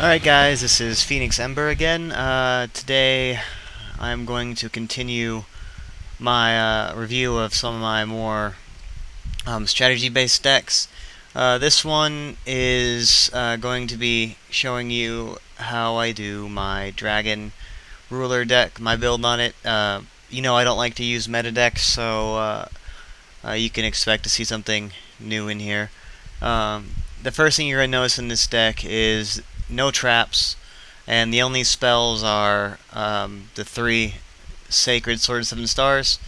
Alright guys, this is Phoenix Ember again. Today I'm going to continue my review of some of my more strategy-based decks. This one is going to be showing you how I do my Dragon Ruler deck, my build on it. You know I don't like to use meta decks, so you can expect to see something new in here. The first thing you're going to notice in this deck is no traps, and the only spells are the 3 Sacred Sword of 7 Stars,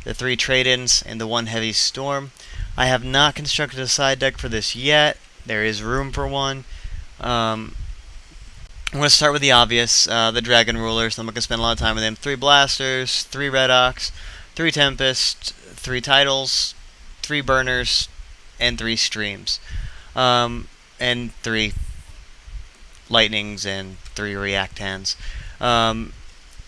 the 3 Trade-ins, and the 1 Heavy Storm. I have not constructed a side deck for this yet. There is room for one. I'm going to start with the obvious, the Dragon Ruler, so I'm not going to spend a lot of time with him. 3 Blasters, 3 Red Ox, 3 Tempest, 3 Titles, 3 Burners, and 3 Streams. And 3 Lightnings and 3 React Hands. A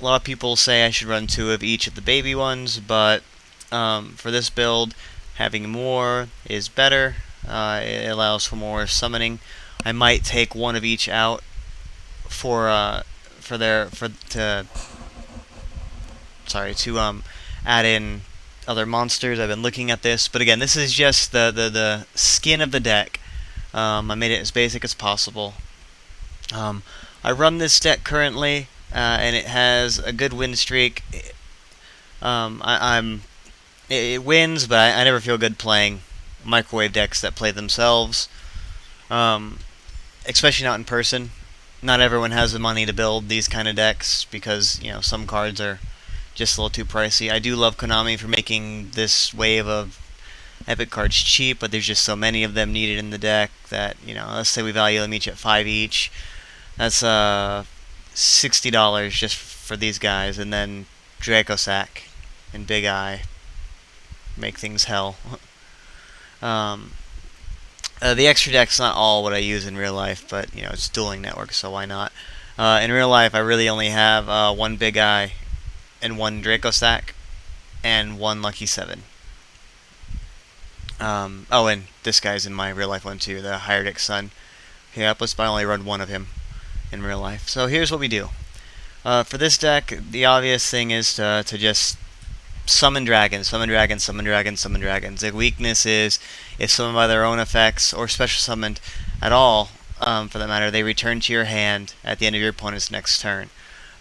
lot of people say I should run 2 of each of the baby ones, but for this build, having more is better. It allows for more summoning. I might take 1 of each out to add in other monsters. I've been looking at this, but again, this is just the skin of the deck. I made it as basic as possible. I run this deck currently, and it has a good win streak. It wins, but I never feel good playing microwave decks that play themselves, especially not in person. Not everyone has the money to build these kind of decks because some cards are just a little too pricey. I do love Konami for making this wave of epic cards cheap, but there's just so many of them needed in the deck that, let's say we value them each at 5 each. That's $60 just for these guys, and then Dracosac and Big Eye make things hell. The extra deck's not all what I use in real life, but it's Dueling Network, so why not? In real life, I really only have 1 Big Eye and 1 Dracosac and 1 Lucky 7. Oh, and this guy's in my real life one too, the Hierdic Sun. Yeah, but I only run 1 of him in real life. So here's what we do. For this deck, the obvious thing is to just summon dragons, summon dragons, summon dragons, summon dragons. The weakness is if summoned by their own effects or special summoned at all, for that matter, they return to your hand at the end of your opponent's next turn.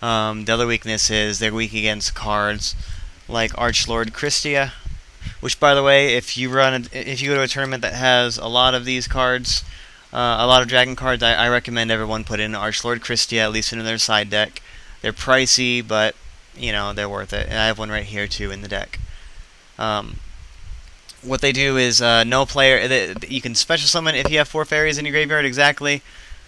The other weakness is they're weak against cards like Archlord Christia, which, by the way, if you go to a tournament that has a lot of these cards, a lot of dragon cards, I recommend everyone put in Archlord Christia, at least into their side deck. They're pricey, but they're worth it. And I have one right here too in the deck. What they do is no player. You can special summon if you have 4 fairies in your graveyard exactly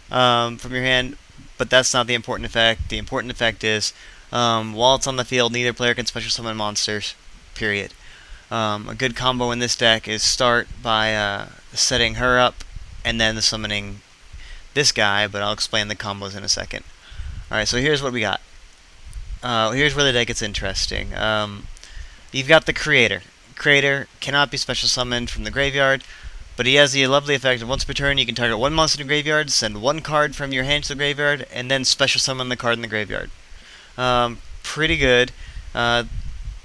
from your hand, but that's not the important effect. The important effect is while it's on the field, neither player can special summon monsters. Period. A good combo in this deck is start by setting her up and then summoning this guy, but I'll explain the combos in a second. Alright, so here's what we got. Here's where the deck gets interesting. You've got the Creator. Creator cannot be special summoned from the graveyard, but he has the lovely effect of once per turn you can target 1 monster in the graveyard, send 1 card from your hand to the graveyard, and then special summon the card in the graveyard. Pretty good.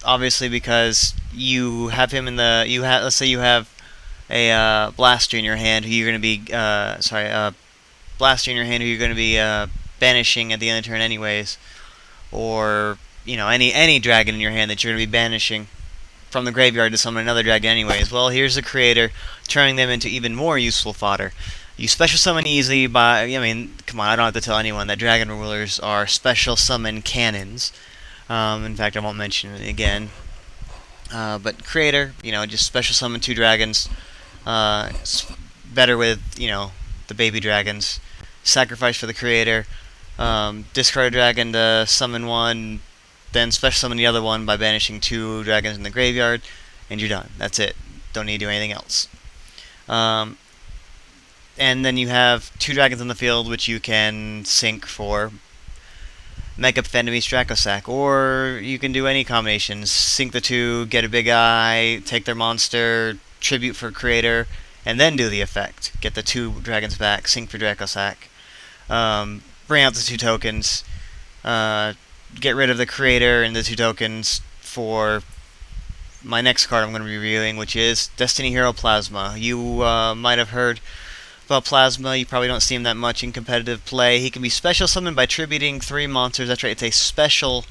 Obviously, because you have him in the let's say you have a blaster in your hand who you're going to be blaster in your hand who you're going to be banishing at the end of the turn anyways, or any dragon in your hand that you're going to be banishing from the graveyard to summon another dragon anyways. Well, here's the Creator turning them into even more useful fodder. You special summon easily by, come on, I don't have to tell anyone that Dragon Rulers are special summon cannons. In fact, I won't mention it again. But Creator, just special summon 2 dragons. It's better with, the baby dragons. Sacrifice for the Creator. Discard a dragon to summon 1. Then special summon the other one by banishing 2 dragons in the graveyard. And you're done. That's it. Don't need to do anything else. And then you have 2 dragons on the field, which you can sink for Mega Fendemis Dracosac, or you can do any combinations. Sink the 2, get a Big Eye, take their monster, tribute for Creator, and then do the effect. Get the 2 dragons back, sink for Dracosac. Bring out the 2 tokens, get rid of the creator and the 2 tokens for my next card I'm going to be revealing, which is Destiny Hero Plasma. You might have heard about Plasma. You probably don't see him that much in competitive play. He can be special summoned by tributing 3 monsters. That's right, it's a special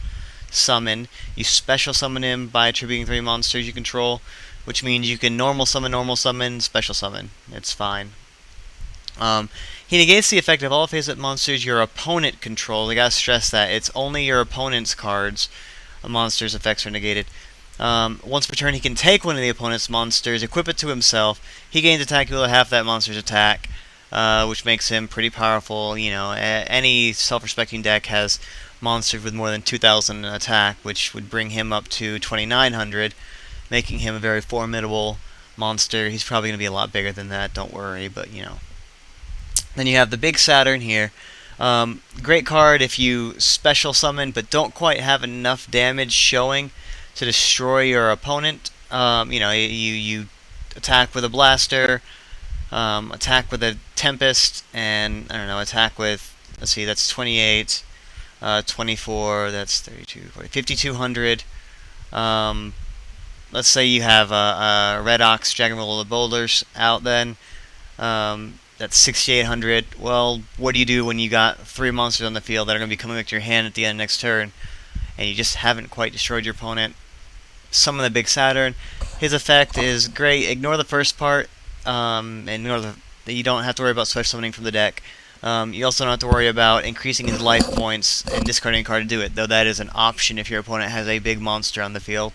summon. You special summon him by attributing 3 monsters you control, which means you can normal summon, special summon. It's fine. He negates the effect of all face-up monsters your opponent controls. I gotta stress that. It's only your opponent's cards. A monster's effects are negated. Once per turn, he can take one of the opponent's monsters, equip it to himself. He gains attack equal to half that monster's attack, which makes him pretty powerful. You know, any self-respecting deck has monsters with more than 2,000 in attack, which would bring him up to 2,900, making him a very formidable monster. He's probably going to be a lot bigger than that, don't worry, but you know. Then you have the Big Saturn here. Great card if you special summon, but don't quite have enough damage showing to destroy your opponent. You know, you attack with a blaster, attack with a tempest, and I don't know, attack with, let's see, that's 28, 24, that's 32, 40, 5,200. Let's say you have a Red Ox, Dragon Roll of the Boulders out then. That's 6,800. Well, what do you do when you got 3 monsters on the field that are going to be coming back to your hand at the end of next turn, and you just haven't quite destroyed your opponent? Summon the Big Saturn. His effect is great. Ignore the first part, and ignore that you don't have to worry about special summoning from the deck. You also don't have to worry about increasing his life points and discarding a card to do it, though that is an option if your opponent has a big monster on the field,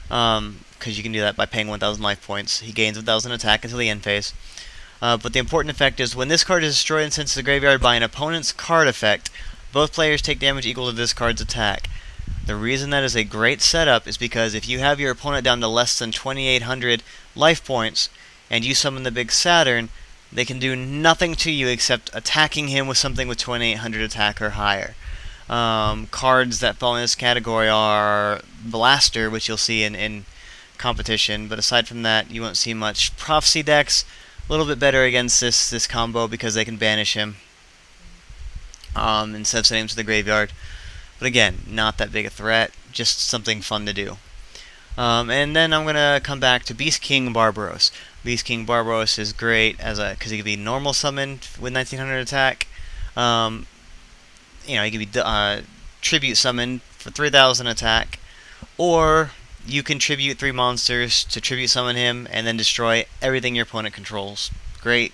because you can do that by paying 1,000 life points. He gains 1,000 attack until the end phase. But the important effect is when this card is destroyed and sent to the graveyard by an opponent's card effect, both players take damage equal to this card's attack. The reason that is a great setup is because if you have your opponent down to less than 2,800 life points and you summon the Big Saturn, they can do nothing to you except attacking him with something with 2,800 attack or higher. Cards that fall in this category are Blaster, which you'll see in competition, but aside from that, you won't see much. Prophecy decks, a little bit better against this combo because they can banish him instead of sending him to the graveyard. But again, not that big a threat, just something fun to do. And then I'm going to come back to Beast King Barbaros. Beast King Barbaros is great because he can be normal summoned with 1,900 attack. You know, he can be tribute summoned for 3,000 attack, or you can tribute 3 monsters to tribute summon him and then destroy everything your opponent controls. Great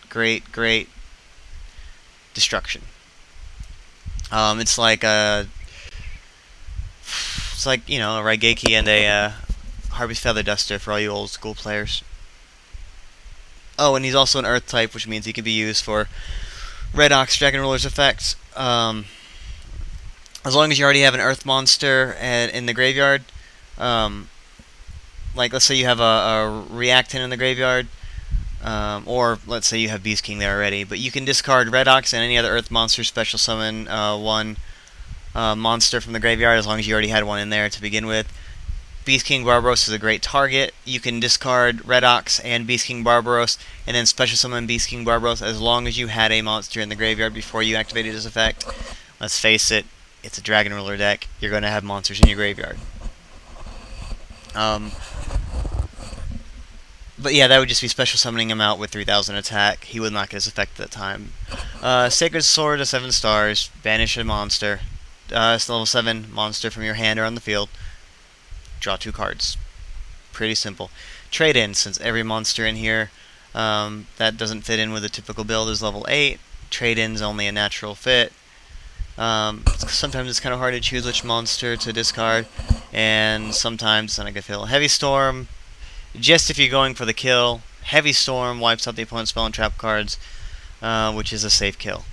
destruction. It's like you know, a Raigeki and a Harvey's Feather Duster for all you old school players. Oh, and he's also an Earth type, which means he can be used for Red Ox Dragon Roller's effects. As long as you already have an Earth monster in the graveyard, like let's say you have a Reactant in the graveyard, or let's say you have Beast King there already, but you can discard Red Ox and any other Earth monster, special summon one monster from the graveyard as long as you already had one in there to begin with. Beast King Barbaros is a great target. You can discard Red Ox and Beast King Barbaros and then special summon Beast King Barbaros as long as you had a monster in the graveyard before you activated his effect. Let's face it, it's a Dragon Ruler deck. You're going to have monsters in your graveyard. But yeah, that would just be special summoning him out with 3,000 attack. He would not get his effect at that time. Sacred Sword of 7 stars. Banish a monster. It's level 7 monster from your hand or on the field. Draw 2 cards. Pretty simple. Trade in, since every monster in here that doesn't fit in with a typical build is level 8. Trade in's only a natural fit. Sometimes it's kind of hard to choose which monster to discard, and sometimes it's not a good feel. Heavy Storm, just if you're going for the kill. Heavy Storm wipes out the opponent's spell and trap cards, which is a safe kill.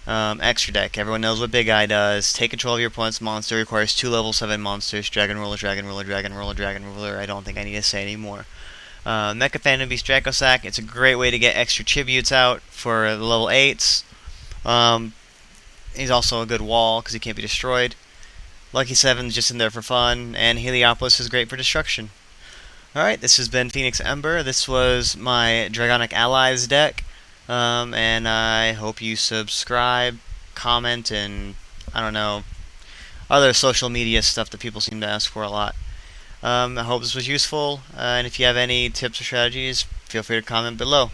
Extra deck. Everyone knows what Big Eye does. Take control of your opponent's monster. Requires 2 level 7 monsters. Dragon Ruler, Dragon Ruler, Dragon Ruler, Dragon Ruler. I don't think I need to say anymore. Mecha Phantom Beast Dracosack. It's a great way to get extra tributes out for the level 8s. He's also a good wall because he can't be destroyed. Lucky 7's just in there for fun. And Heliopolis is great for destruction. Alright, this has been Phoenix Ember. This was my Dragonic Allies deck. And I hope you subscribe, comment, and I don't know, other social media stuff that people seem to ask for a lot. I hope this was useful, and if you have any tips or strategies, feel free to comment below.